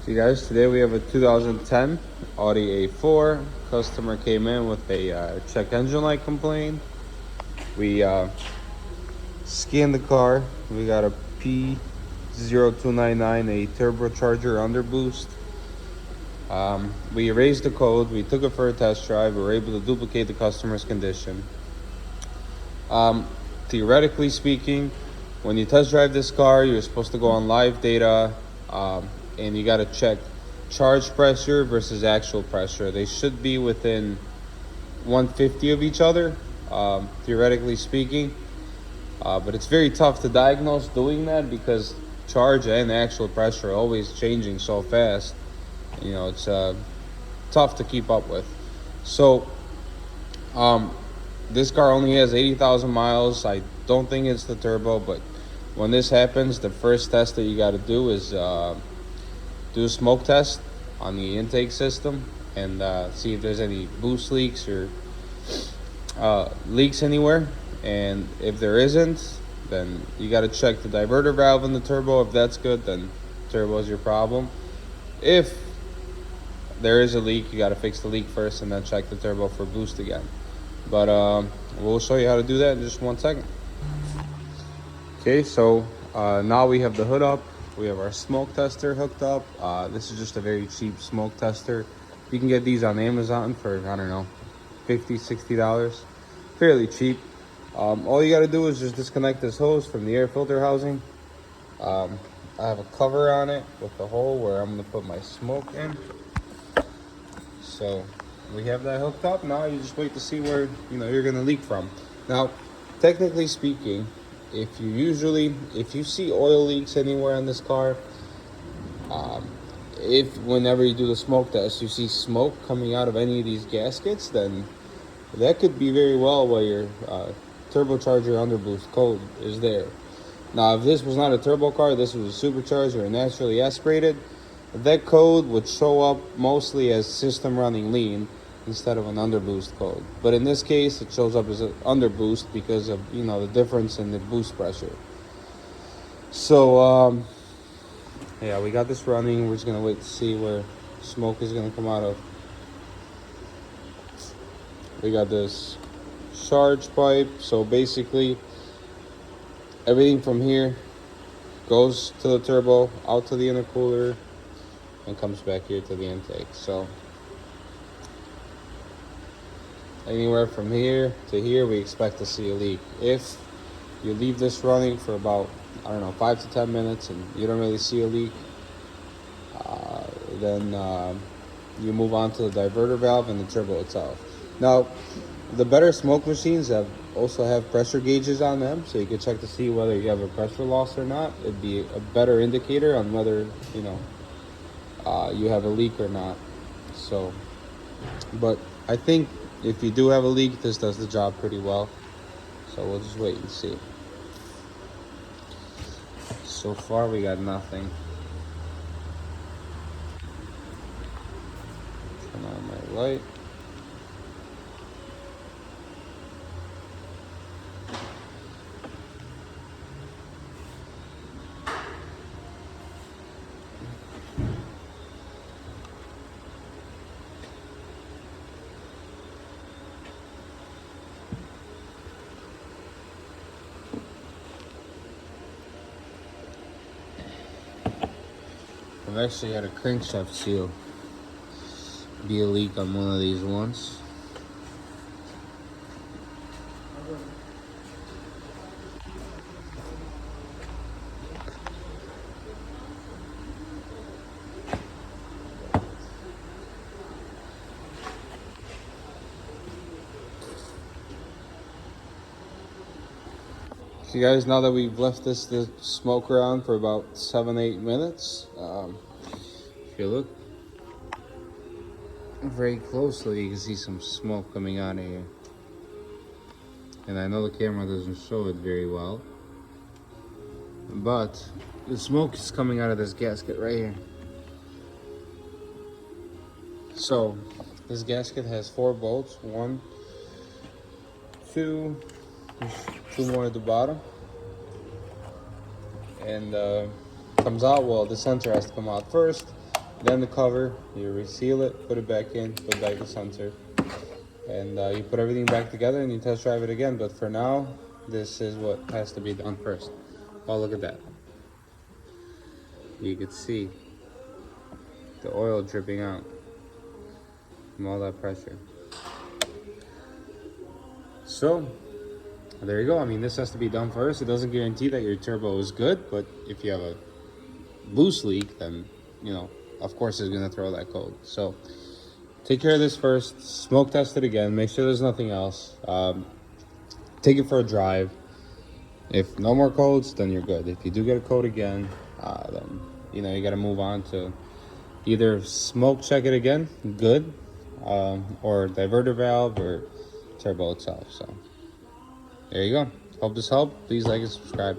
So you guys, today we have a 2010 Audi A4. Customer came in with a check engine light complaint. We scanned the car. We got a P0299, a turbocharger underboost. We erased the code. We took it for a test drive. We were able to duplicate the customer's condition. Theoretically speaking, when you test drive this car, you're supposed to go on live data, and you got to check charge pressure versus actual pressure. They should be within 150 of each other, theoretically speaking. But it's very tough to diagnose doing that because charge and actual pressure are always changing so fast. You know, it's tough to keep up with. So, this car only has 80,000 miles. I don't think it's the turbo, but when this happens, the first test that you got to do is do a smoke test on the intake system and see if there's any boost leaks or leaks anywhere. And if there isn't, then you got to check the diverter valve in the turbo. If that's good, then turbo is your problem. If there is a leak, you got to fix the leak first and then check the turbo for boost again. But we'll show you how to do that in just 1 second. Okay, so now we have the hood up. We have our smoke tester hooked up. This is just a very cheap smoke tester. You can get these on Amazon for, I don't know, $50, $60. Fairly cheap. All you got to do is just disconnect this hose from the air filter housing. I have a cover on it with a hole where I'm going to put my smoke in. So we have that hooked up. Now you just wait to see where you're going to leak from. Now, technically speaking, if you see oil leaks anywhere on this car, if whenever you do the smoke test you see smoke coming out of any of these gaskets, then that could be very well where your turbocharger underboost code is there. Now, if this was not a turbo car, this was a supercharged or naturally aspirated, that code would show up mostly as system running lean instead of an underboost code. But in this case, it shows up as an underboost because of the difference in the boost pressure. So yeah, we got this running. We're just gonna wait to see where smoke is gonna come out of. We got this charge pipe, so basically everything from here goes to the turbo, out to the intercooler, and comes back here to the intake. So anywhere from here to here, we expect to see a leak. If you leave this running for about, I don't know, 5 to 10 minutes and you don't really see a leak, then you move on to the diverter valve and the turbo itself. Now, the better smoke machines also have pressure gauges on them, so you can check to see whether you have a pressure loss or not. It'd be a better indicator on whether you have a leak or not. So, but I think if you do have a leak, this does the job pretty well. So we'll just wait and see. So far we got nothing. Turn on my light. I've actually had a crankshaft seal be a leak on one of these once. So guys, now that we've left this smoke around for about 7-8 minutes, if you look very closely, you can see some smoke coming out of here. And I know the camera doesn't show it very well, but the smoke is coming out of this gasket right here. So this gasket has 4 bolts, 1, 2, there's 2 more at the bottom, and comes out, well, the center has to come out first, Then the cover, you reseal it, put it back in, put back the sensor, and you put everything back together and you test drive it again. But for now, this is what has to be done first. Oh, look at that. You can see the oil dripping out from all that pressure. So there you go. I mean, this has to be done first. It doesn't guarantee that your turbo is good, but if you have a loose leak, then, you know, of course it's going to throw that code. So take care of this first, smoke test it again, make sure there's nothing else. Take it for a drive. If no more codes, then you're good. If you do get a code again, then, you know, you got to move on to either smoke check it again, good, or diverter valve or turbo itself. So there you go. Hope this helped. Please like and subscribe.